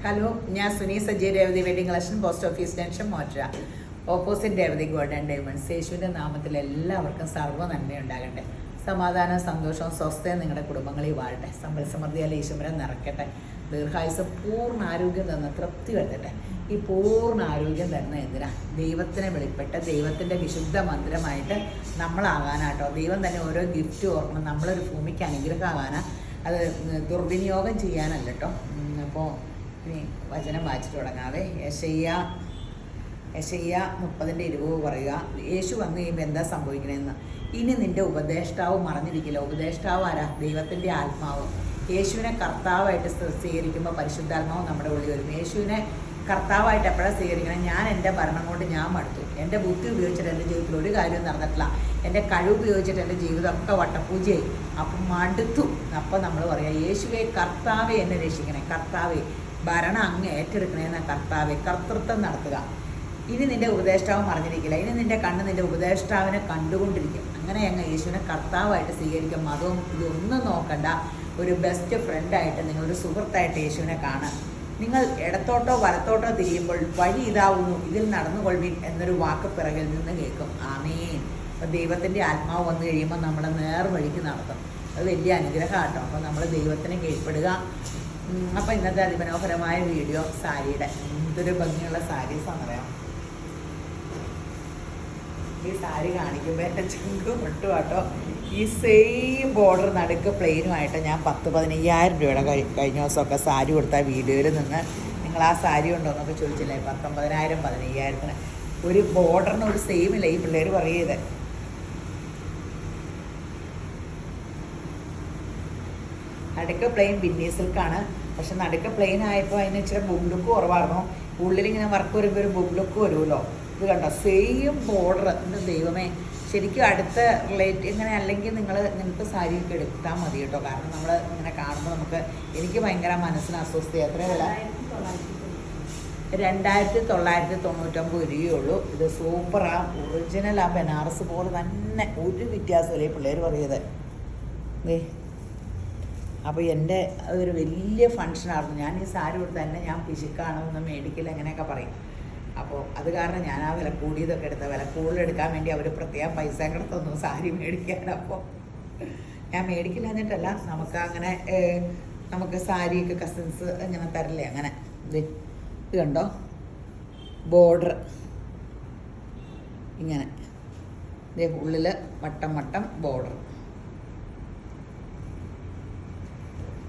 Hello, ഞാൻ Suni Saji Revathi wedding collection, post office junction, മോട്ര, opposite Revathi gold and diamonds. യേശുവിൻ്റെ നാമത്തിൽ എല്ലാവർക്കും സർവ്വ നന്മയുണ്ടാകട്ടെ. സമാധാനം, സന്തോഷവും സ്വസ്ഥയും നിങ്ങളുടെ കുടുംബങ്ങളിൽ വാഴട്ടെ. സമ്പൽ സമൃദ്ധിയാൽ ഈശ്വരൻ നിറയ്ക്കട്ടെ. ദീർഘായുസ്, പൂർണ്ണ ആരോഗ്യം തന്ന തൃപ്തി വരുത്തട്ടെ. ഈ പൂർണ്ണ ആരോഗ്യം തരുന്ന എന്തിനാ? ദൈവത്തിനെ വെളിപ്പെട്ട് ദൈവത്തിൻ്റെ വിശുദ്ധ മന്ദിരമായിട്ട് നമ്മളാകാനാട്ടോ. ദൈവം തന്നെ ഓരോ ഗിഫ്റ്റ് ഓർക്കണം. നമ്മളൊരു ഭൂമിക്ക് അനുഗ്രഹമാകാനാ, അത് ദുർവിനിയോഗം ചെയ്യാനല്ല കേട്ടോ. അപ്പോൾ ഇനി വചനം വായിച്ചിട്ട് തുടങ്ങാവേ. യെശയ്യാ 30:20 പറയുക. യേശു വന്നു കഴിയുമ്പോൾ എന്താ സംഭവിക്കണമെന്ന്. ഇനി നിന്റെ ഉപദേഷ്ടാവ് മറഞ്ഞിരിക്കില്ല. ഉപദേഷ്ടാവ് ആരാ? ദൈവത്തിൻ്റെ ആത്മാവ്. യേശുവിനെ കർത്താവായിട്ട് സ്വീകരിക്കുമ്പോൾ പരിശുദ്ധാത്മാവ് നമ്മുടെ ഉള്ളിൽ വരും. യേശുവിനെ കർത്താവായിട്ട് എപ്പോഴാണ് സ്വീകരിക്കണം? ഞാൻ എൻ്റെ ഭരണം കൊണ്ട് ഞാൻ മടുത്തു. എൻ്റെ ബുദ്ധി ഉപയോഗിച്ചിട്ട് എൻ്റെ ജീവിതത്തിൽ ഒരു കാര്യവും നടന്നിട്ടില്ല. എൻ്റെ കഴിവ് ഉപയോഗിച്ചിട്ട് എൻ്റെ ജീവിതമൊക്കെ വട്ടപ്പൂജയായി. അപ്പം മടുത്തു. അപ്പം നമ്മൾ പറയാം, യേശുവെ കർത്താവെ എന്നെ രക്ഷിക്കണേ, കർത്താവെ ഭരണം അങ്ങ് ഏറ്റെടുക്കണേന്ന, കർത്താവെ കർത്തൃത്വം നടത്തുക. ഇനി നിൻ്റെ ഉപദേഷ്ടാവ് മറിഞ്ഞിരിക്കില്ല. ഇനി നിൻ്റെ കണ്ണ് നിൻ്റെ ഉപദേഷ്ടാവിനെ കണ്ടുകൊണ്ടിരിക്കും. അങ്ങനെ അങ്ങ് യേശുവിനെ കർത്താവായിട്ട് സ്വീകരിക്കും. മതവും ഇതൊന്നും നോക്കണ്ട. ഒരു ബെസ്റ്റ് ഫ്രണ്ടായിട്ട്, നിങ്ങളൊരു സുഹൃത്തായിട്ട് യേശുവിനെ കാണാം. നിങ്ങൾ ഇടത്തോട്ടോ വലത്തോട്ടോ തിരിയുമ്പോൾ വഴി ഇതാവുന്നു, ഇതിൽ നടന്നുകൊള്ളുവിൻ എന്നൊരു വാക്ക് പിറകിൽ നിന്ന് കേൾക്കും. ആമേൻ. അപ്പോൾ ദൈവത്തിൻ്റെ ആത്മാവ് വന്നു കഴിയുമ്പോൾ നമ്മളെ നേർവഴിക്ക് നടത്തും. അത് വലിയ അനുഗ്രഹമാട്ടോ. അപ്പോൾ നമ്മൾ ദൈവത്തിന് കീഴ്പ്പെടുക. അപ്പോൾ ഇന്നത്തെ അതിമനോഹരമായ വീഡിയോ സാരിയുടെ, എന്തൊരു ഭംഗിയുള്ള സാരീസാണെന്ന് പറയാം. ഈ സാരി കാണിക്കുമ്പോൾ എൻ്റെ ചങ്ക് മുട്ടു കേട്ടോ. ഈ സെയിം ബോർഡർ നടുക്ക് പ്ലെയിനുമായിട്ട് ഞാൻ 10-15,000 രൂപയുടെ കഴിഞ്ഞ ദിവസമൊക്കെ സാരി കൊടുത്ത വീഡിയോയിൽ നിന്ന് നിങ്ങൾ ആ സാരി ഉണ്ടോ എന്നൊക്കെ ചോദിച്ചില്ലേ. 19,000 15,000 ഒരു ബോർഡറിന് ഒരു സെയിം ഇല്ല. ഈ പിള്ളേർ പറയത് നടുക്ക് പ്ലെയിൻ ബിന്നി സിൽക്കാണ്. പക്ഷെ നടുക്ക് പ്ലെയിൻ ആയപ്പോൾ അതിന് ഇച്ചിരി ബുക്ക് ലുക്ക് കുറവായിരുന്നു. ഉള്ളിലിങ്ങനെ വർക്ക് വരുമ്പോൾ ഒരു ബുക്ക് ലുക്ക് വരുമല്ലോ. ഇത് കണ്ടോ, സെയിം ബോർഡർ. എൻ്റെ ദൈവമേ, ശരിക്കും അടുത്ത റിലേറ്റ് ഇങ്ങനെ അല്ലെങ്കിൽ നിങ്ങൾക്ക് സാരിയൊക്കെ എടുത്താൽ മതി കേട്ടോ. കാരണം നമ്മൾ ഇങ്ങനെ കാണുമ്പോൾ എനിക്ക് ഭയങ്കര മനസ്സിന് അസ്വസ്ഥ. എത്രയല്ല, 2,999 രൂപയുള്ളൂ. ഇത് സൂപ്പറാ, ഒറിജിനൽ ആ ബനാറസ് പോലെ തന്നെ, ഒരു വ്യത്യാസമില്ല. ഈ പിള്ളേർ പറയത് അപ്പോൾ എൻ്റെ അതൊരു വലിയ ഫങ്ഷനായിരുന്നു. ഞാൻ ഈ സാരി കൊടുത്ത് തന്നെ ഞാൻ പിശുക്കാണെന്ന് മേടിക്കില്ല അങ്ങനെയൊക്കെ പറയും. അപ്പോൾ അത് കാരണം ഞാൻ ആ വില കൂടിയതൊക്കെ എടുത്ത, വില കൂടുതലെടുക്കാൻ വേണ്ടി അവർ പ്രത്യേകം പൈസ കിടത്തൊന്നും സാരി മേടിക്കാൻ. അപ്പോൾ ഞാൻ മേടിക്കില്ല എന്നിട്ടല്ല, നമുക്ക് സാരിയൊക്കെ കസിൻസ് ഇങ്ങനെ തരില്ലേ, അങ്ങനെ. ഇത് കണ്ടോ, ബോർഡർ ഇങ്ങനെ, ഉള്ളിൽ വട്ടം ബോർഡർ.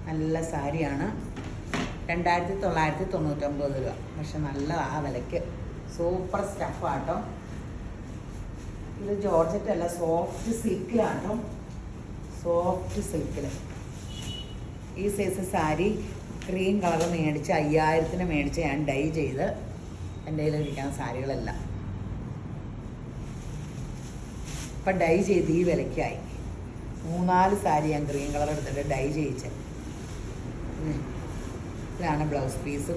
നല്ല സാരിയാണ്. 2,999 രൂപ. പക്ഷെ നല്ല ആ വിലയ്ക്ക് സൂപ്പർ സ്റ്റഫാട്ടോ. ഇത് ജോർജറ്റ് അല്ല, സോഫ്റ്റ് സിൽക്കിലാട്ടോ. സോഫ്റ്റ് സിൽക്കിൽ ഈ സൈസ് സാരി ക്രീം കളർ മേടിച്ച് 5,000-ന് മേടിച്ച് ഞാൻ ഡൈ ചെയ്ത് എൻ്റെ കയ്യിലിരിക്കുന്ന സാരികളെല്ലാം ഇപ്പം ഡൈ ചെയ്ത് ഈ വിലയ്ക്കായി. 3-4 സാരി ഞാൻ ഗ്രീൻ കളർ എടുത്തിട്ട് ഡൈ ചെയ്യിച്ച്. ഇതാണ് ബ്ലൗസ് പീസ്.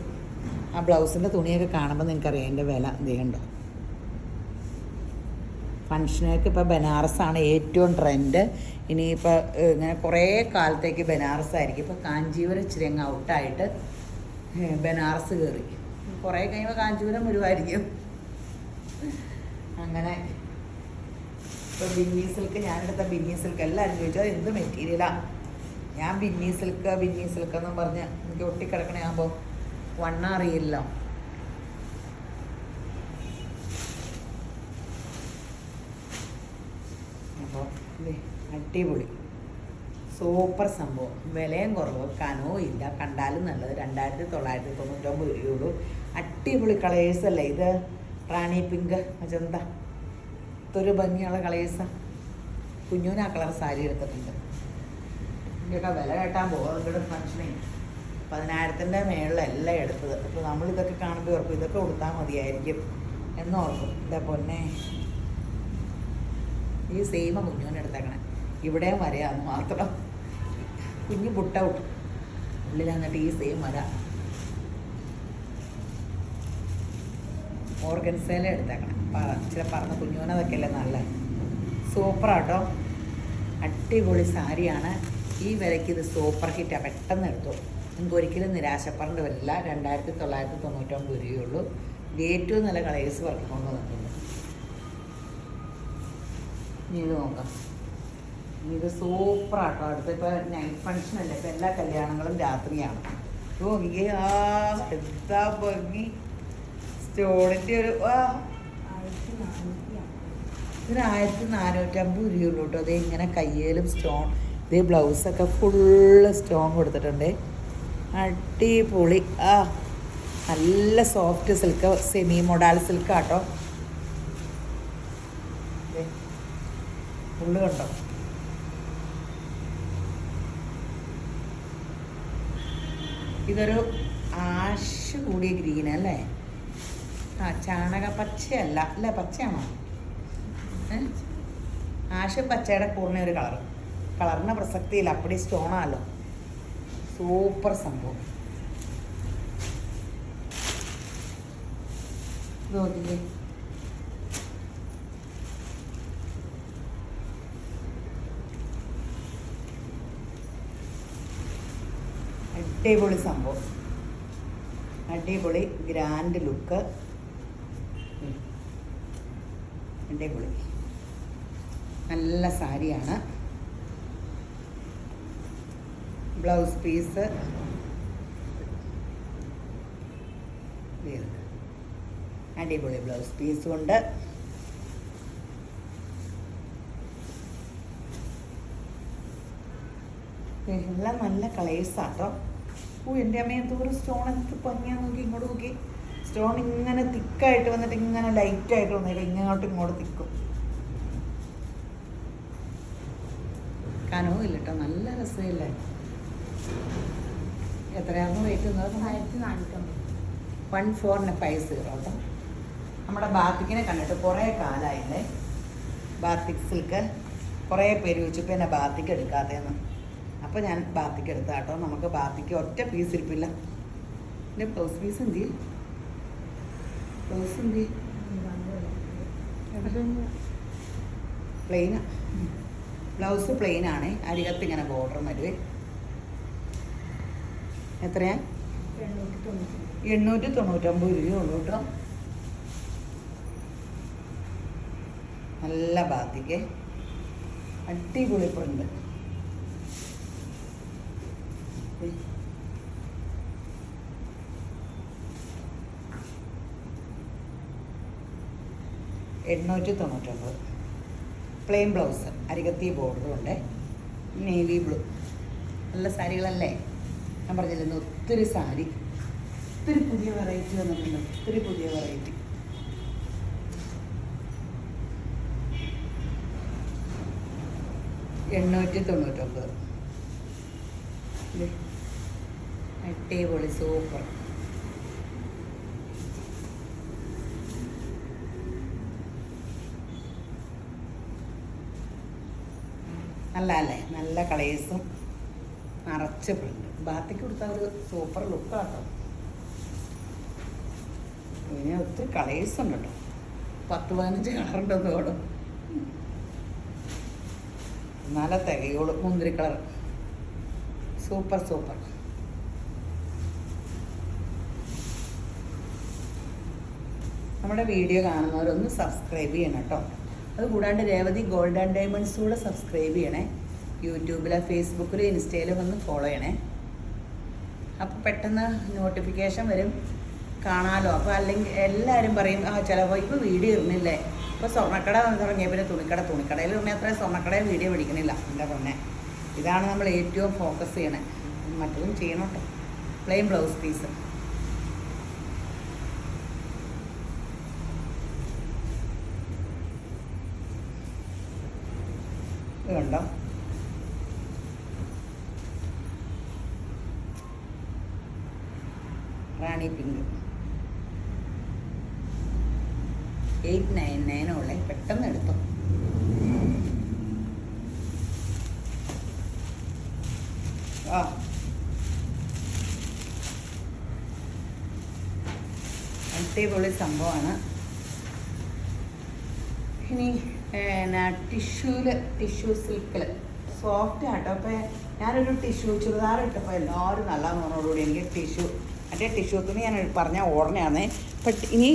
ആ ബ്ലൗസിൻ്റെ തുണിയൊക്കെ കാണുമ്പോൾ നിങ്ങൾക്കറിയാം അതിൻ്റെ വില എന്തുണ്ടോ. ഫങ്ഷനൊക്കെ ഇപ്പോൾ ബനാറസാണ് ഏറ്റവും ട്രെൻഡ്. ഇനിയിപ്പോൾ ഇങ്ങനെ കുറേ കാലത്തേക്ക് ബനാറസ് ആയിരിക്കും. ഇപ്പോൾ കാഞ്ചീപുരം ഇച്ചിരി അങ്ങ് ഔട്ടായിട്ട് ബനാറസ് കയറി. കുറേ കഴിയുമ്പോൾ കാഞ്ചീപുരം വരുമായിരിക്കും. അങ്ങനെ ഇപ്പോൾ ബിന്നി സിൽക്ക്, ഞാനെടുത്ത ബിന്നി സിൽക്ക് എല്ലാവരും ചോദിച്ചാൽ എന്ത് മെറ്റീരിയലാണ്. ഞാൻ ബിന്നി സിൽക്ക് എന്നും പറഞ്ഞ് എനിക്ക് ഒട്ടിക്കിടക്കണേ ആകുമ്പോൾ വണ്ണ അറിയില്ല. അപ്പോൾ അടിപൊളി സൂപ്പർ സംഭവം. വിലയും കുറവ്, കനവും ഇല്ല, കണ്ടാലും നല്ലത്. 2,999 രൂപയുള്ളൂ. അടിപൊളി കളേഴ്സല്ലേ ഇത്. റാണി പിങ്ക്, മജന്ത, ഇതൊരു ഭംഗിയുള്ള കളേഴ്സാണ്. കുഞ്ഞൂന് ആ കളർ സാരി എടുത്തിട്ടുണ്ട്. ഇതിൻ്റെയൊക്കെ വില കേട്ടാൻ പോകുന്നുണ്ട്. ഫങ്ഷനെ 10,000-ൻ്റെ മേളിലെല്ലാം എടുത്തത്. അപ്പോൾ നമ്മളിതൊക്കെ കാണുമ്പോൾ ഓർക്കും ഇതൊക്കെ കൊടുത്താൽ മതിയായിരിക്കും എന്നോർക്കും. ഇതേ പൊന്നെ, ഈ സെയിമ കുഞ്ഞൂനെ എടുത്തേക്കണേ. ഇവിടെയും വരയാന്ന് മാത്രം. കുഞ്ഞു പുട്ട ഉള്ളിൽ വന്നിട്ട് ഈ സെയിം വര. ഓർഗൻസേല എടുത്തേക്കണേ. ഇച്ചിരി പറഞ്ഞ കുഞ്ഞൂനതൊക്കെ അല്ലേ നല്ല സൂപ്പറാട്ടോ. അടിപൊളി സാരിയാണ്. ഈ വിലയ്ക്ക് ഇത് സൂപ്പർ ഹിറ്റാണ്. പെട്ടെന്ന് എടുത്തു. നിങ്ങൾക്ക് ഒരിക്കലും നിരാശപ്പെടേണ്ടി വരില്ല. 2999 രൂപയുള്ളൂ. ഏറ്റവും നല്ല കളേഴ്സ് വർക്ക് കൊണ്ട് വന്നിട്ടുണ്ട്. ഇനി ഇത് നോക്കാം. ഇത് സൂപ്പറാട്ടോ. അടുത്ത ഇപ്പോൾ നൈറ്റ് ഫങ്ഷൻ അല്ലേ, ഇപ്പം എല്ലാ കല്യാണങ്ങളും രാത്രിയാണ്. നോക്കിയേ, എന്താ ഭംഗി. സ്റ്റോണിൻ്റെ ഒരു ഇതിന് 1450 രൂപയുള്ളൂ കേട്ടോ. അതേ ഇങ്ങനെ കയ്യേലും സ്റ്റോൺ, ഇതേ ബ്ലൗസൊക്കെ ഫുള്ള് സ്റ്റോൺ കൊടുത്തിട്ടുണ്ട്. അടിപൊളി. നല്ല soft silk, semi modal silk ആട്ടോ. ഫുള്ള് കണ്ടോ. ഇതൊരു ആഷ് കൂടിയ ഗ്രീൻ അല്ലേ? ചാണക പച്ചയല്ല അല്ലേ? പച്ചയാണോ? ആഷ് പച്ചയുടെ കൂടിന ഒരു കളറിന് പ്രസക്തിയില്ല. അപ്പടി സ്റ്റോണാണല്ലോ. സൂപ്പർ സംഭവം. നോക്കിയേ, അടിപൊളി സംഭവം. അടിപൊളി ഗ്രാൻഡ് ലുക്ക്. അടിപൊളി നല്ല സാരിയാണ്. ബ്ലൗസ് പീസ് അടിപൊളി ബ്ലൗസ് പീസും ഉണ്ട്. എല്ലാം നല്ല കളേഴ്സാട്ടോ. എൻ്റെ അമ്മയെ എന്തോരം സ്റ്റോൺ എന്ത് ഭംഗിയാന്ന് നോക്കി. ഇങ്ങോട്ട് നോക്കി. സ്റ്റോൺ ഇങ്ങനെ തിക്കായിട്ട് വന്നിട്ട് ഇങ്ങനെ ലൈറ്റായിട്ട് വന്നിട്ട് ഇങ്ങോട്ട് തിക്കും. കനവും ഇല്ല കേട്ടോ. നല്ല രസമില്ലേ? എത്രയായിരുന്നു റേറ്റ്? 1450 കേട്ടോ. നമ്മുടെ ബാത്തിക്കിനെ കണ്ടിട്ട് കുറേ കാലമായില്ലേ. ബാത്തിക് സിൽക്ക് കുറേ പേര് ചോദിച്ചപ്പോൾ എന്നെ ബാത്തിക്ക് എടുക്കാത്തതെന്ന്. അപ്പോൾ ഞാൻ ബാത്തിക്ക് എടുത്ത കേട്ടോ. നമുക്ക് ബാത്തിക്ക് ഒറ്റ പീസ് ഇരിപ്പില്ല. എൻ്റെ ബ്ലൗസ് പീസ് എന്ത് ചെയ്യും? ബ്ലൗസ് എന്ത് ചെയ്യും? പ്ലെയിനാ. ബ്ലൗസ് പ്ലെയിനാണ്. അരികത്ത് ഇങ്ങനെ ബോർഡർ വരുവേ. എത്രയാ? 899 രൂപയുള്ളൂ കേട്ടോ. നല്ല ബാത്തിക്ക് അടിപൊളി പ്രിന്റ്. $899. പ്ലെയിൻ ബ്ലൗസ്, അരികത്തി ബോർഡറും ഉണ്ട്. Navy blue. നല്ല സാരികളല്ലേ? ഞാൻ പറഞ്ഞിരുന്നു ഒത്തിരി സാരി, ഒത്തിരി പുതിയ വെറൈറ്റി വന്നിട്ടുണ്ട്. ഒത്തിരി പുതിയ വെറൈറ്റി. $899. അടിപൊളി സൂപ്പർ. നല്ല അല്ലേ? നല്ല കളേഴ്സും നിറച്ച് പ്രിന്റ്. ബാത്തിക്ക് കൊടുത്താൽ ഒരു സൂപ്പർ ലുക്കാട്ടോ. ഇനി ഒത്തിരി കളേഴ്സ് ഉണ്ട് കേട്ടോ. 10-15 കളറുണ്ടെന്ന് തോന്നും. നല്ല തികയോളൂ. മുന്തിരി കളർ. Super super. നമ്മുടെ വീഡിയോ കാണുന്നവരൊന്ന് സബ്സ്ക്രൈബ് ചെയ്യണം കേട്ടോ. അതുകൂടാണ്ട് രേവതി ഗോൾഡ് ആൻഡ് ഡയമണ്ട്സ് കൂടെ സബ്സ്ക്രൈബ് ചെയ്യണേ. യൂട്യൂബിലെ, ഫേസ്ബുക്കിലും, ഇൻസ്റ്റയിലും ഒന്ന് ഫോളോ ചെയ്യണേ. അപ്പോൾ പെട്ടെന്ന് നോട്ടിഫിക്കേഷൻ വരും, കാണാമല്ലോ. അപ്പോൾ അല്ലെങ്കിൽ എല്ലാവരും പറയും ചിലപ്പോൾ ഇപ്പോൾ വീഡിയോ ഇടുന്നില്ലേ. ഇപ്പോൾ സ്വർണ്ണക്കട തുടങ്ങിയ പിന്നെ തുണിക്കടയിൽ ഇടുന്ന അത്ര സ്വർണ്ണക്കടയിൽ വീഡിയോ പിടിക്കണില്ല. എൻ്റെ പൊന്നെ, ഇതാണ് നമ്മൾ ഏറ്റവും ഫോക്കസ് ചെയ്യണേ. മറ്റതും ചെയ്യണം കേട്ടോ. Plain blouse piece. ഇതുണ്ടോ? റാണി പിങ്ക്. 899 ഉള്ളേ. പെട്ടെന്ന് എടുത്തോ. അടിപൊളി സംഭവമാണ്. ഇനി ടിഷ്യൂ സിൽക്കിൽ സോഫ്റ്റ് ആട്ടോ. അപ്പോൾ ഞാനൊരു ടിഷ്യൂ ചുരിദാർ ഇട്ടപ്പോൾ എല്ലാവരും നല്ലതെന്ന് പറഞ്ഞോടുകൂടി എനിക്ക് ടിഷ്യൂ തുണി ഞാൻ പറഞ്ഞ ഓടനെയാണ്. ബട്ട് ഇനി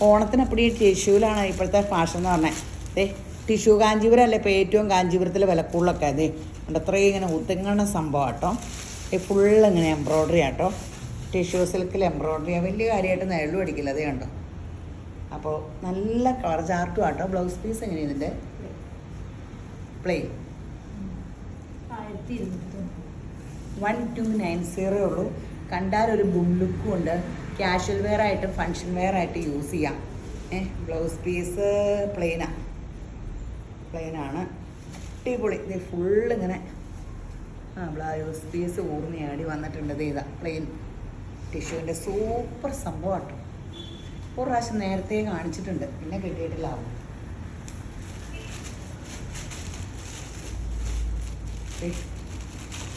ഓണത്തിനപ്പടി ടിഷ്യൂലാണ് ഇപ്പോഴത്തെ ഫാഷൻ എന്ന് പറഞ്ഞത്. അതെ, ടിഷ്യൂ കാഞ്ചീപുരം അല്ലേ ഇപ്പോൾ ഏറ്റവും കാഞ്ചീപുരത്തിൽ വിലക്കുള്ളൊക്കെ. അതെ ഉണ്ട്, അത്രയും ഇങ്ങനെ ഉത്തിങ്ങണ സംഭവം കേട്ടോ. ഈ ഫുള്ള് ഇങ്ങനെ എംബ്രോയ്ഡറി ആട്ടോ. ടിഷ്യൂ സിൽക്കിൽ എംബ്രോയ്ഡറി വലിയ കാര്യമായിട്ട് നെഴലും അടിക്കില്ല. അതേ കണ്ടോ. അപ്പോൾ നല്ല കളർ ചാർട്ടും ആട്ടോ. ബ്ലൗസ് പീസ് എങ്ങനെയാണ് ഇതിൻ്റെ? പ്ലെയിൻ 1290 ഉള്ളൂ. കണ്ടാൽ ഒരു ബും ലുക്കും ഉണ്ട്. ക്യാഷ്വൽ വെയർ ആയിട്ട് ഫങ്ഷൻ വെയർ ആയിട്ട് യൂസ് ചെയ്യാം. ബ്ലൗസ് പീസ് പ്ലെയിനാണ്. അടിപൊളി. ഇത് ഫുള്ളിങ്ങനെ ബ്ലൗസ് പീസ് ഊർന്നിയാടി വന്നിട്ടുണ്ട്. ഇതാ പ്ലെയിൻ ടിഷ്യൂവിൻ്റെ സൂപ്പർ സംഭവം കേട്ടോ. ഒരു പ്രാവശ്യം നേരത്തെ കാണിച്ചിട്ടുണ്ട്, പിന്നെ കിട്ടിയിട്ടില്ല.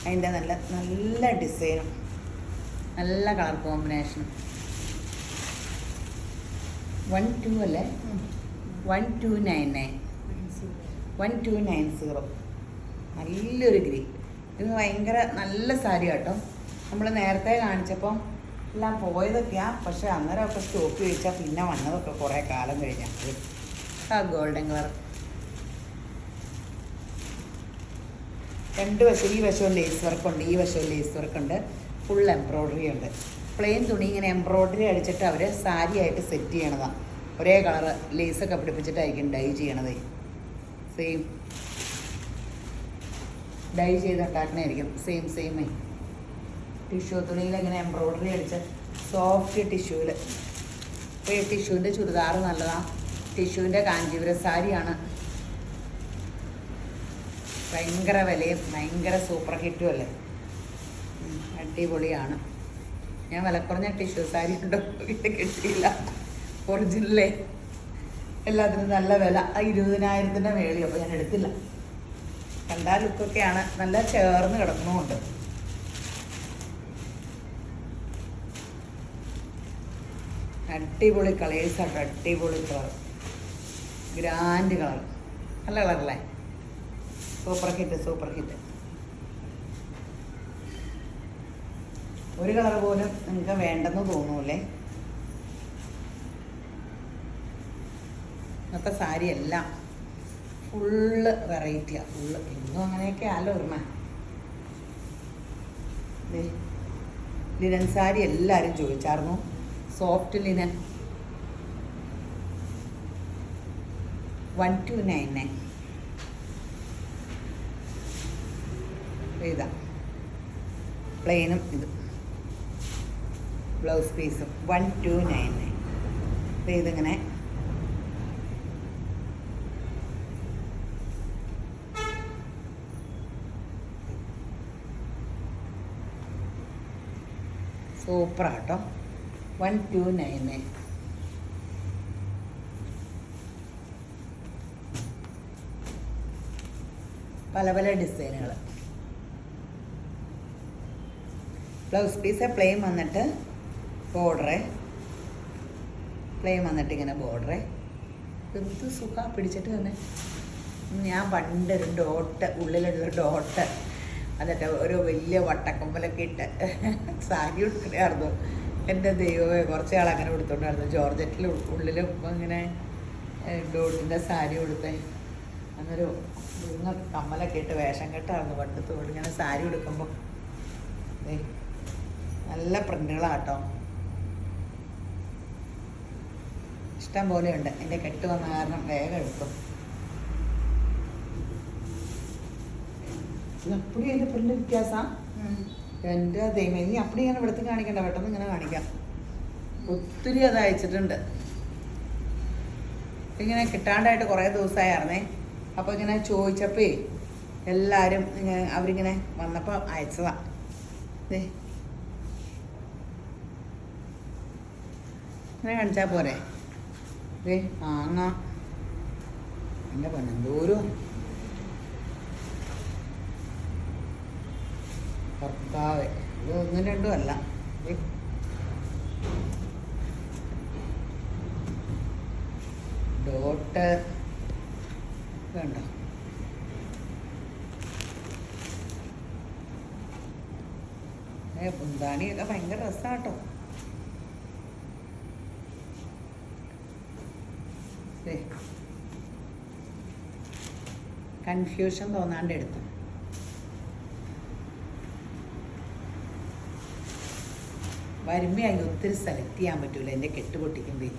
അതിൻ്റെ നല്ല നല്ല ഡിസൈനും നല്ല കളർ കോമ്പിനേഷനും. 12 അല്ലേ? 1290 നല്ലൊരു ഗ്രീൻ. ഇത് ഭയങ്കര നല്ല സാരി കേട്ടോ. നമ്മൾ നേരത്തെ കാണിച്ചപ്പം എല്ലാം പോയതൊക്കെയാണ്. പക്ഷേ അന്നേരമൊക്കെ സ്റ്റോക്ക് ചോദിച്ചാൽ പിന്നെ വന്നതൊക്കെ കുറേ കാലം കഴിഞ്ഞാൽ. ആ ഗോൾഡൻ കളർ രണ്ട് വശം, ഈ വശവും ലേസ് വർക്കുണ്ട്, ഈ വശവും ലേസ് വർക്കുണ്ട്. ഫുൾ എംബ്രോയ്ഡറി ഉണ്ട്. പ്ലെയിൻ തുണി ഇങ്ങനെ എംബ്രോയ്ഡറി അടിച്ചിട്ട് അവർ സാരിയായിട്ട് സെറ്റ് ചെയ്യണതാണ്. ഒരേ കളറ് ലേസൊക്കെ പിടിപ്പിച്ചിട്ടായിരിക്കും ഡൈ ചെയ്യണത്. സെയിം ഡൈ ചെയ്തുണ്ടാക്കണായിരിക്കും. സെയിം ടിഷ്യൂ തുണിയിൽ ഇങ്ങനെ എംബ്രോയ്ഡറി അടിച്ച് സോഫ്റ്റ് ടിഷ്യൂവിൽ. അപ്പോൾ ഈ ടിഷ്യൂവിൻ്റെ ചുരിദാർ നല്ലതാണ്. ടിഷ്യൂവിൻ്റെ കാഞ്ചീപുരം സാരിയാണ്. ഭയങ്കര വിലയും ഭയങ്കര സൂപ്പർ ഹിറ്റും അല്ലേ. അടിപൊളിയാണ്. ഞാൻ വിലക്കുറഞ്ഞ ടിഷ്യൂ സാരി ഉണ്ടോ കിട്ടിയില്ല. ഒറിജിനലേ എല്ലാത്തിനും നല്ല വില. 20,000 മേളി. അപ്പോൾ ഞാൻ എടുത്തില്ല. കണ്ടാ ലുക്കൊക്കെയാണ്. നല്ല ചേർന്ന് കിടക്കണമുണ്ട്. അടിപൊളി കളേഴ്സാട്ടോ. അടിപൊളി കളർ, ഗ്രാൻഡ് കളർ, നല്ല കളറല്ലേ. Super hit. ഒരു കളർ പോലും നിങ്ങൾക്ക് വേണ്ടെന്ന് തോന്നൂല്ലേ. ഇന്നത്തെ സാരി എല്ലാം ഫുള്ള് വെറൈറ്റിയാണ്. ഫുള്ള് ഇന്നും അങ്ങനെയൊക്കെ ആലോ ഓർമ്മ. ലിനൻ സാരി എല്ലാവരും ചോദിച്ചായിരുന്നു. Soft linen 1299. ഇതാ പ്ലെയിനും ഇത് ബ്ലൗസ് പീസും 1299. ഇതിങ്ങനെ സൂപ്പറാട്ടോ. 1299. പല ഡിസൈനുകൾ. ബ്ലൗസ് പീസ് പ്ലെയിൻ വന്നിട്ട് ഇങ്ങനെ ബോർഡറ്. എന്ത് സുഖം പിടിച്ചിട്ട് തന്നെ. ഞാൻ പണ്ടൊരു ഡോട്ട്, ഉള്ളിലുള്ള ഡോട്ട്, എന്നിട്ട് ഒരു വലിയ വട്ടക്കമ്പലൊക്കെ ഇട്ട് സാരി ഉടുക്കണമായിരുന്നു. എൻ്റെ ദൈവമേ, കുറച്ച് ആൾ അങ്ങനെ ഉടുത്തോണ്ടായിരുന്നു. ജോർജറ്റിൽ ഉള്ളിലും ഇങ്ങനെ ഡോട്ടിൻ്റെ സാരി ഉടുത്തേ. അന്നൊരു കമ്മലൊക്കെ ഇട്ട് വേഷം കെട്ടായിരുന്നു പണ്ടത്തോട്. ഇങ്ങനെ സാരി ഉടുക്കുമ്പോൾ നല്ല പ്രിൻ്റുകളാട്ടോ. ഇഷ്ടം പോലെയുണ്ട്. എൻ്റെ കെട്ട് വന്ന കാരണം വേഗം എടുക്കും. അപ്പടി എൻ്റെ പ്രിൻ്റ് വ്യത്യാസമാണ്. എൻ്റെ ദൈവം, ഇനി അപ്പടി ഞാൻ ഇവിടുത്തെ കാണിക്കണ്ട, പെട്ടെന്ന് ഇങ്ങനെ കാണിക്കാം. ഒത്തിരി അത് അയച്ചിട്ടുണ്ട്. ഇങ്ങനെ കിട്ടാണ്ടായിട്ട് കുറേ ദിവസമായിരുന്നേ. അപ്പോൾ ഇങ്ങനെ ചോദിച്ചപ്പോൾ എല്ലാവരും അവരിങ്ങനെ വന്നപ്പോൾ അയച്ചതാണ്. ഇങ്ങനെ കാണിച്ചാൽ പോരെ. മാങ്ങ എൻ്റെ പൊന്നെന്തോരും ഭർത്താവ്. ഇത് 1, 2 അല്ല. ഡോട്ട് വേണ്ട. മുന്താണിയൊക്കെ ഭയങ്കര രസമാട്ടോ. കൺഫ്യൂഷൻ തോന്നാണ്ട് എടുത്തു. വരുമ്പയായി ഒത്തിരി സെലക്ട് ചെയ്യാൻ പറ്റൂല എൻ്റെ കെട്ട് പൊട്ടിക്കുമ്പോൾ.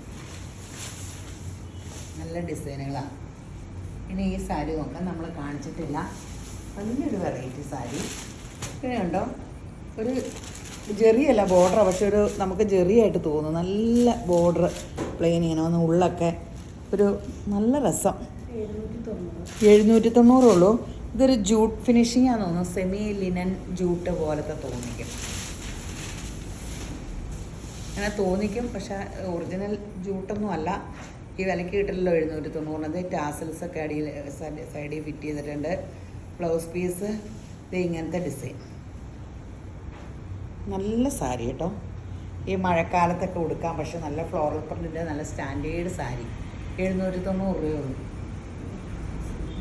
നല്ല ഡിസൈനുകളാണ്. ഇനി ഈ സാരി നോക്കാം, നമ്മൾ കാണിച്ചിട്ടില്ല. വലിയൊരു വെറൈറ്റി സാരി. പിന്നെ ഉണ്ടോ ഒരു ജെറിയല്ല ബോർഡർ, പക്ഷെ ഒരു നമുക്ക് ജെറിയായിട്ട് തോന്നും. നല്ല ബോർഡർ പ്ലെയിൻ ഇങ്ങനെ വന്ന് ഉള്ളൊക്കെ ഒരു നല്ല രസം. 790 ഉള്ളൂ. ഇതൊരു ജൂട്ട് ഫിനിഷിംഗ് ആണെന്ന് തോന്നുന്നു. സെമി ലിനൻ ജൂട്ട് പോലത്തെ തോന്നിക്കും, അങ്ങനെ തോന്നിക്കും. പക്ഷെ ഒറിജിനൽ ജൂട്ടൊന്നും അല്ല. ഈ വിലയ്ക്ക് കിട്ടില്ലല്ലോ 790. ടാസൽസൊക്കെ അടിയിൽ സൈഡിൽ ഫിറ്റ് ചെയ്തിട്ടുണ്ട്. ബ്ലൗസ് പീസ് ഇത് ഇങ്ങനത്തെ ഡിസൈൻ. നല്ല സാരി കേട്ടോ. ഈ മഴക്കാലത്തൊക്കെ ഉടുക്കാം. പക്ഷെ നല്ല ഫ്ലോറൽ പ്രിൻറ്റിൻ്റെ നല്ല സ്റ്റാൻഡേർഡ് സാരി. 790 രൂപയുള്ളൂ.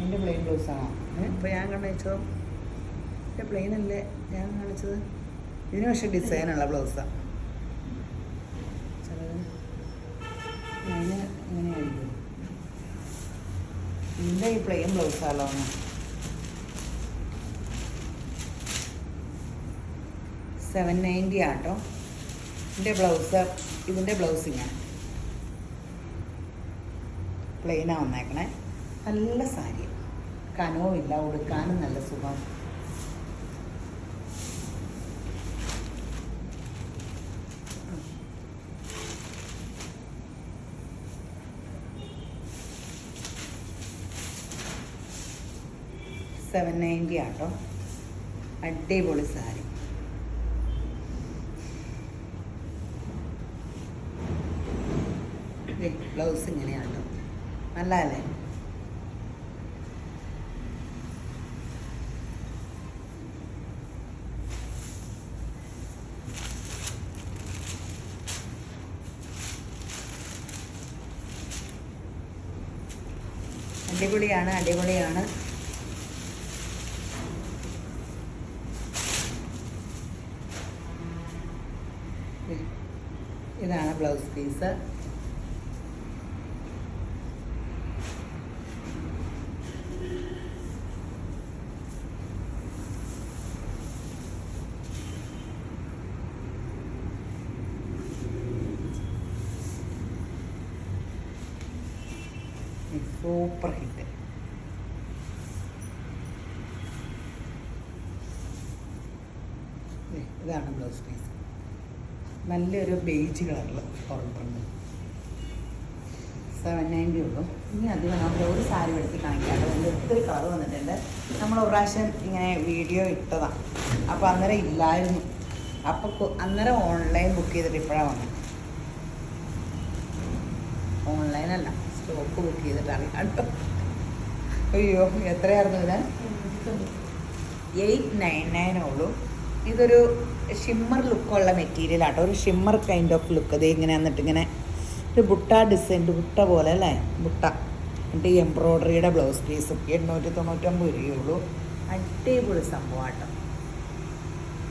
എൻ്റെ പ്ലെയിൻ ബ്ലൗസാണോ? ഇപ്പോൾ ഞാൻ കാണിച്ചതോ എൻ്റെ പ്ലെയിൻ അല്ലേ ഞാൻ കാണിച്ചത്? ഇതിന് പക്ഷേ ഡിസൈനുള്ള ബ്ലൗസാണ്. ചിലത് അതിന് ഇങ്ങനെയായിരിക്കും. ഇതിൻ്റെ ഈ പ്ലെയിൻ ബ്ലൗസാണല്ലോ. 790 ആട്ടോ ഇതിൻ്റെ ബ്ലൗസ്. ഇതിൻ്റെ ബ്ലൗസ് ഇങ്ങനെ പ്ലെയിനാണ് വന്നേക്കണേ. നല്ല സാരി, കനവുമില്ല, ഉടുക്കാനും നല്ല സുഖം. $790 ആട്ടോ. അടിപൊളി സാരി. ബ്ലൗസ് ഇങ്ങനെയാണല്ലോ, നല്ലതല്ലേ? അടിപൊളിയാണ്, അടിപൊളിയാണ്. ഇതാണ് ബ്ലൗസ് പീസ്. Super hit. ഇതാണ് ബ്ലൗസ് പീസ്. നല്ലൊരു ബേജ് കളറിൽ ഓർഡറുണ്ട്. 790 ഉള്ളൂ. ഇനി അധികം നമ്മൾ ഒരു സാരി എടുത്ത് കാണിക്കാറ്. അതിൻ്റെ ഒത്തിരി കളർ വന്നിട്ടുണ്ട്. നമ്മൾ ഒരു പ്രാവശ്യം ഇങ്ങനെ വീഡിയോ ഇട്ടതാണ്. അപ്പോൾ അന്നേരം ഇല്ലായിരുന്നു. അപ്പോൾ അന്നേരം ഓൺലൈൻ ബുക്ക് ചെയ്തിട്ട് ഇപ്പോഴാണ് വന്നത്. ഓൺലൈനല്ല, സ്റ്റോക്ക് ബുക്ക് ചെയ്തിട്ടാണ് കേട്ടോ. അയ്യോ, എത്രയായിരുന്നു ഇതിന്? 899 ഉള്ളൂ. ഇതൊരു ഷിമ്മർ ലുക്കുള്ള മെറ്റീരിയൽ ആട്ടോ. ഒരു ഷിമ്മർ കൈൻഡ് ഓഫ് ലുക്ക്. അത് ഇങ്ങനെ വന്നിട്ട് ഇങ്ങനെ ഒരു ബുട്ട ഡിസൈൻ, ബുട്ട പോലെ അല്ലേ, ബുട്ട. എന്നിട്ട് ഈ എംബ്രോയ്ഡറിയുടെ ബ്ലൗസ് പീസും 899 രൂപയുള്ളൂ. അടിപൊളി സംഭവം ആട്ടോ.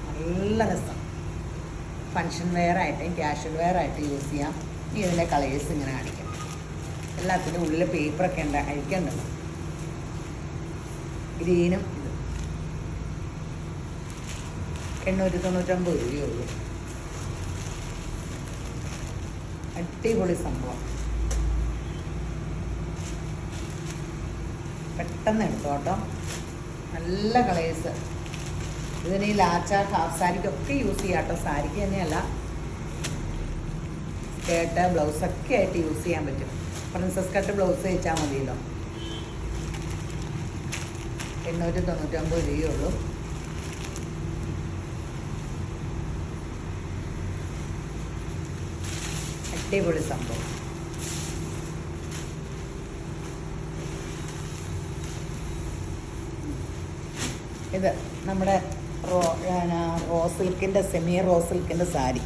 നല്ല രസം. ഫങ്ഷൻ വെയർ ആയിട്ടും ക്യാഷ്വൽ വെയർ ആയിട്ട് യൂസ് ചെയ്യാം. ഇനി ഇതിൻ്റെ കളേഴ്സ് ഇങ്ങനെ കാണിക്കാം. എല്ലാത്തിൻ്റെ ഉള്ളിൽ പേപ്പറൊക്കെ ഉണ്ട്, അഴിക്കണ്ടല്ലോ. ഗ്രീനും ഇത് 899 രൂപയുള്ളൂ. അടിപൊളി സംഭവം. പെട്ടെന്ന് എടുത്തു കേട്ടോ. നല്ല കളേഴ്സ്. ഇതിന് ഈ ലാച്ച ഹാഫ് സാരിക്കൊക്കെ യൂസ് ചെയ്യാം കേട്ടോ. സാരിക്ക് തന്നെയല്ല, സ്കേർട്ട് ബ്ലൗസൊക്കെ ആയിട്ട് യൂസ് ചെയ്യാൻ പറ്റും. പ്രിൻസസ് കട്ട് ബ്ലൗസ് വെച്ചാൽ മതിയല്ലോ. 899 രൂപയുള്ളൂ. അടിപൊളി സംഭവം. ഇത് നമ്മുടെ റോ സിൽക്കിൻ്റെ സെമി റോ സിൽക്കിൻ്റെ സാരി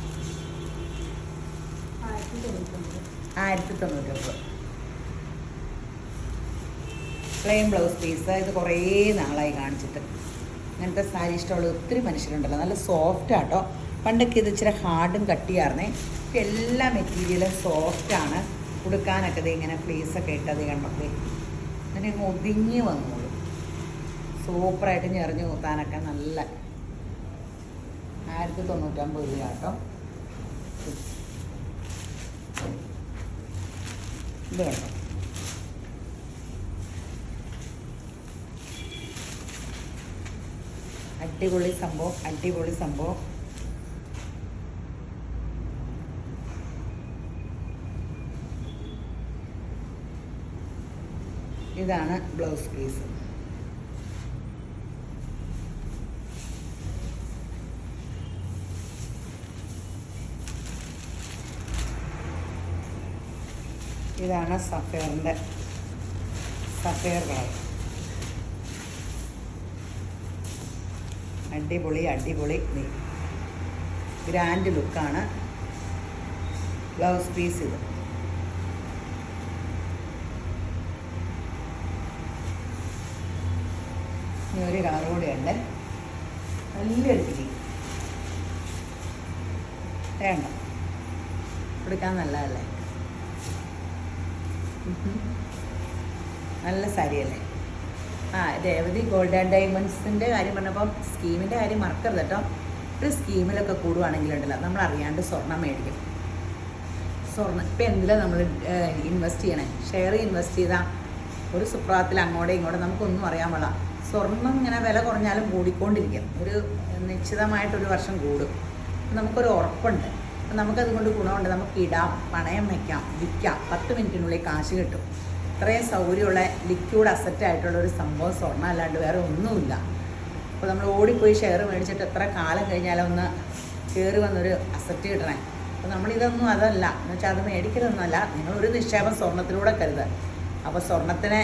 1099. Plain blouse piece. ഇത് കുറേ നാളായി കാണിച്ചിട്ട്. ഇങ്ങനത്തെ സാരി ഇഷ്ടമുള്ള ഒത്തിരി മനുഷ്യരുണ്ടല്ലോ. നല്ല സോഫ്റ്റ് ആട്ടോ. പണ്ടൊക്കെ ഇത് ഇച്ചിരി ഹാർഡും കട്ടിയായിരുന്നേ. ഇപ്പം എല്ലാ മെറ്റീരിയലും സോഫ്റ്റാണ്. ഉടുക്കാനൊക്കെ ഇത് ഇങ്ങനെ ഫ്ലീസൊക്കെ ഇട്ടത് കണ്ടത് അങ്ങനെ അങ്ങ് ഒതുങ്ങി വന്നോളൂ. സൂപ്പറായിട്ട് ഞെറിഞ്ഞ് കൂത്താനൊക്കെ നല്ല 1099 രൂപ കേട്ടോ. ഇത് കണ്ടോ, അടിപൊളി സംഭവം, അടിപൊളി സംഭവം. ഇതാണ് ബ്ലൗസ് പീസ്. ഇതാണ് സഫയർ കളർ. അടിപൊളി അടിപൊളി ഗ്രാൻഡ് ലുക്കാണ് ബ്ലൗസ് പീസ്. ഇത് ഇനി ഒരു കളർ കൂടെയുണ്ട്, നല്ലൊരു തിരി വേണ്ട കൊടുക്കാൻ നല്ലതല്ലേ, നല്ല സാരിയല്ലേ. രേവതി ഗോൾഡ് ആൻഡ് ഡയമണ്ട്സിൻ്റെ കാര്യം പറഞ്ഞപ്പം സ്കീമിൻ്റെ കാര്യം മറക്കരുത് കേട്ടോ. ഒരു സ്കീമിലൊക്കെ കൂടുവാണെങ്കിലുണ്ടല്ലോ നമ്മൾ അറിയാണ്ട് സ്വർണം മേടിക്കും. സ്വർണ്ണം ഇപ്പം എന്തിലാണ് നമ്മൾ ഇൻവെസ്റ്റ് ചെയ്യണേ? ഷെയർ ഇൻവെസ്റ്റ് ചെയ്താൽ ഒരു സുപ്രഭാതത്തിൽ അങ്ങോട്ടും ഇങ്ങോട്ടും നമുക്കൊന്നും അറിയാൻ പാടില്ല. സ്വർണം ഇങ്ങനെ വില കുറഞ്ഞാലും കൂടിക്കൊണ്ടിരിക്കും. ഒരു നിശ്ചിതമായിട്ടൊരു വർഷം കൂടും. നമുക്കൊരു ഉറപ്പുണ്ട്. അപ്പം നമുക്കതുകൊണ്ട് ഗുണമുണ്ട്. നമുക്ക് ഇടാം, പണയം വയ്ക്കാം, വിൽക്കാം, 10 മിനിറ്റിനുള്ളിൽ കാശ് കിട്ടും. ഇത്രയും സൗകര്യമുള്ള ലിക്വിഡ് അസറ്റായിട്ടുള്ള ഒരു സംഭവം സ്വർണ്ണം അല്ലാണ്ട് വേറെ ഒന്നുമില്ല. അപ്പോൾ നമ്മൾ ഓടിപ്പോയി ഷെയർ മേടിച്ചിട്ട് എത്ര കാലം കഴിഞ്ഞാലും ഒന്ന് കയറി വന്നൊരു അസറ്റ് കിട്ടണേ. അപ്പോൾ നമ്മളിതൊന്നും അതല്ല എന്ന് വെച്ചാൽ അത് മേടിക്കലൊന്നുമല്ല. നിങ്ങളൊരു നിക്ഷേപം സ്വർണ്ണത്തിലൂടെ കരുതുക. അപ്പോൾ സ്വർണ്ണത്തിനെ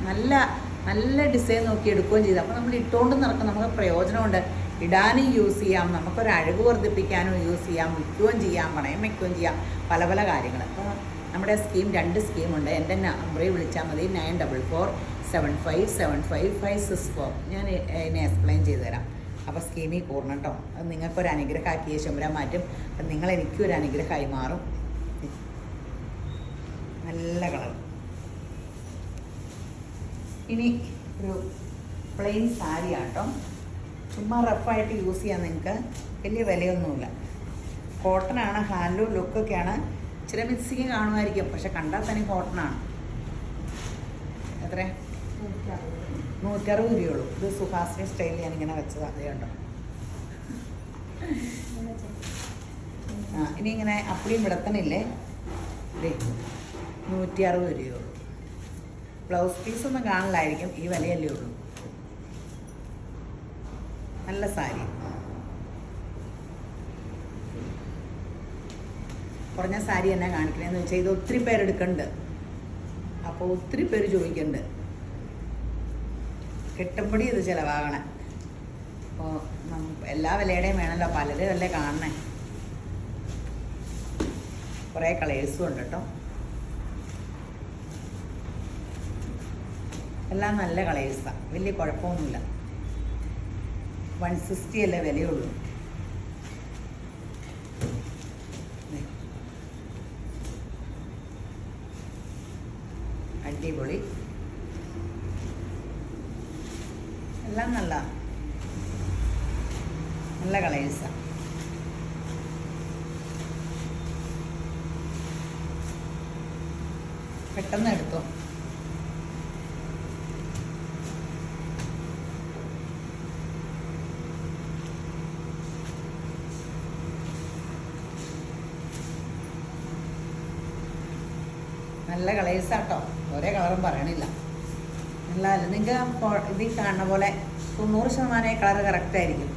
നല്ല നല്ല ഡിസൈൻ നോക്കി എടുക്കുകയും ചെയ്തു. അപ്പോൾ നമ്മൾ ഇട്ടുകൊണ്ട് നടക്കും, നമുക്ക് പ്രയോജനമുണ്ട്. ഇടാനും യൂസ് ചെയ്യാം, നമുക്കൊരു അഴക് വർദ്ധിപ്പിക്കാനും യൂസ് ചെയ്യാം, വിൽക്കുകയും ചെയ്യാം, പണയം വയ്ക്കുകയും ചെയ്യാം, പല പല കാര്യങ്ങൾ. അപ്പോൾ നമ്മുടെ സ്കീം 2 സ്കീമുണ്ട്. എൻ്റെ നമ്പറിൽ വിളിച്ചാൽ മതി 9447575564. ഞാൻ ഇതിനെ എക്സ്പ്ലെയിൻ ചെയ്തു തരാം. അപ്പോൾ സ്കീമിൽ കൂടണം കേട്ടോ. അത് നിങ്ങൾക്കൊരു അനുഗ്രഹമാക്കി യേശുമ്പരാൻ മാറ്റും. അപ്പം നിങ്ങൾ എനിക്കൊരു അനുഗ്രഹമായി മാറും. നല്ല കളർ. ഇനി ഒരു പ്ലെയിൻ സാരി ആട്ടോ. ചുമ്മാ റഫായിട്ട് യൂസ് ചെയ്യാൻ നിങ്ങൾക്ക് വലിയ വിലയൊന്നുമില്ല. കോട്ടനാണ്, ഹാൻഡ്ലൂം ലുക്കൊക്കെയാണ്. ഇച്ചിരി മിക്സിങ് കാണുമായിരിക്കും, പക്ഷെ കണ്ടാൽ തന്നെ കോട്ടനാണ്. എത്ര? 160 രൂപയുള്ളൂ. ഇത് സുഹാസിനി സ്റ്റൈലിൽ ഞാനിങ്ങനെ വെച്ചത്. അതേ ഉണ്ടോ? ഇനി ഇങ്ങനെ അപ്പടിയും വിടത്തണില്ലേ? ഇതേ 160 രൂപയുള്ളൂ. ബ്ലൗസ് പീസൊന്നും കാണില്ലായിരിക്കും, ഈ വിലയല്ലേ ഉള്ളൂ. നല്ല സാരി. കുറഞ്ഞ സാരി തന്നെ കാണിക്കണേന്ന് വെച്ചാൽ ഇത് ഒത്തിരി പേരെടുക്കുന്നുണ്ട്. അപ്പോൾ ഒത്തിരി പേര് ചോദിക്കുന്നുണ്ട്. കെട്ടുമ്പടി ഇത് ചിലവാകണേ. അപ്പോൾ എല്ലാ വിലയുടെയും വേണമല്ലോ, പലരും അല്ലേ കാണണേ. കുറേ കളേഴ്സും ഉണ്ട് കേട്ടോ. എല്ലാം നല്ല കളേഴ്സാണ്, വലിയ കുഴപ്പമൊന്നുമില്ല. 160 അല്ലേ വിലയുള്ളൂ. അടിപൊളി. എല്ലാം നല്ല നല്ല കളേഴ്സാണ്. പെട്ടെന്ന് എടുത്തോ. നല്ല കളേഴ്സാട്ടോ. ഒരേ കളറും പറയണില്ല. നല്ല നിങ്ങൾക്ക് ഇതിൽ കാണുന്ന പോലെ 90% കളർ കറക്റ്റായിരിക്കും.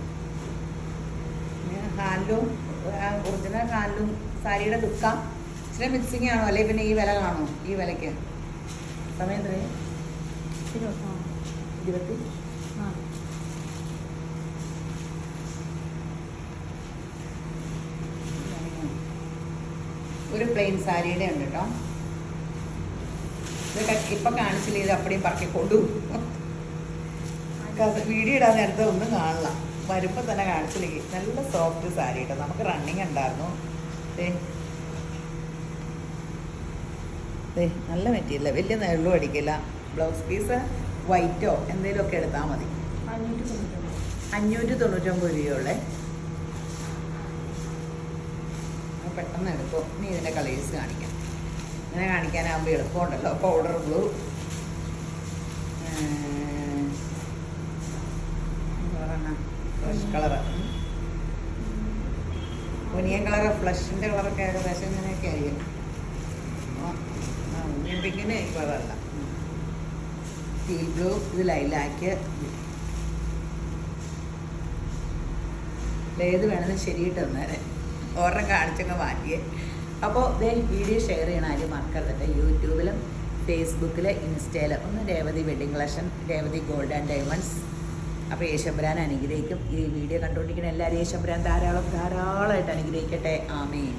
ഹാൻഡ്ലൂം ഒറിജിനൽ ഹാൻഡ്ലൂം സാരിയുടെ ദുഃഖം ഇച്ചിരി മിക്സിങ് ആണോ, അല്ലെങ്കിൽ പിന്നെ ഈ വില കാണോ? ഈ വിലയ്ക്ക് സമയം എത്രയും 20 ഒരു പ്ലെയിൻ സാരിയുടെ ഉണ്ട് കേട്ടോ. ഇത് ഇപ്പം കാണിച്ചില്ല, ഇത് അപ്പടിയും പറക്കി കൊണ്ടു. വീഡിയോ ഇടാൻ നേരത്തെ ഒന്നും കാണില്ല. വരുമ്പോൾ തന്നെ കാണിച്ചില്ലെങ്കിൽ നല്ല സോഫ്റ്റ് സാരി കേട്ടോ. നമുക്ക് റണ്ണിങ് ഉണ്ടായിരുന്നു. നല്ല മെറ്റീരിയൽ, വലിയ നെള്ളും അടിക്കില്ല. ബ്ലൗസ് പീസ് വൈറ്റോ എന്തെങ്കിലുമൊക്കെ എടുത്താൽ മതി. 599 രൂപയുള്ളേ. പെട്ടെന്ന് എടുക്കും. ഇനി ഇതിൻ്റെ കളേഴ്സ് കാണിക്കാം. ഇങ്ങനെ കാണിക്കാനാകുമ്പോൾ എളുപ്പമുണ്ടല്ലോ. Powder blue, flush colour, onion colour, ഫ്ലഷിൻ്റെ കളറൊക്കെ ഏകദേശം ഇങ്ങനെയൊക്കെ ആയിരിക്കും. പിങ്കിന് ഈ കളറല്ല, ടീൽ ബ്ലൂ, ഇത് ലൈലാക്ക്. ഏത് വേണമെന്ന് ശരിയിട്ട് തന്നേരെ. ഓർഡർ കാണിച്ചങ്ങ് മാറ്റിയേ. അപ്പോൾ വീഡിയോ ഷെയർ ചെയ്യണം ആരും മറക്കരുത്. യൂട്യൂബിലും ഫേസ്ബുക്കിൽ ഇൻസ്റ്റയിൽ ഒന്ന് Revathi wedding collection, Revathi gold and diamonds. അപ്പോൾ യേശുബ്രാൻ അനുഗ്രഹിക്കും. ഈ വീഡിയോ കണ്ടുകൊണ്ടിരിക്കുന്ന എല്ലാവരും യേശുബ്രാൻ ധാരാളമായിട്ട് അനുഗ്രഹിക്കട്ടെ. ആമേൻ.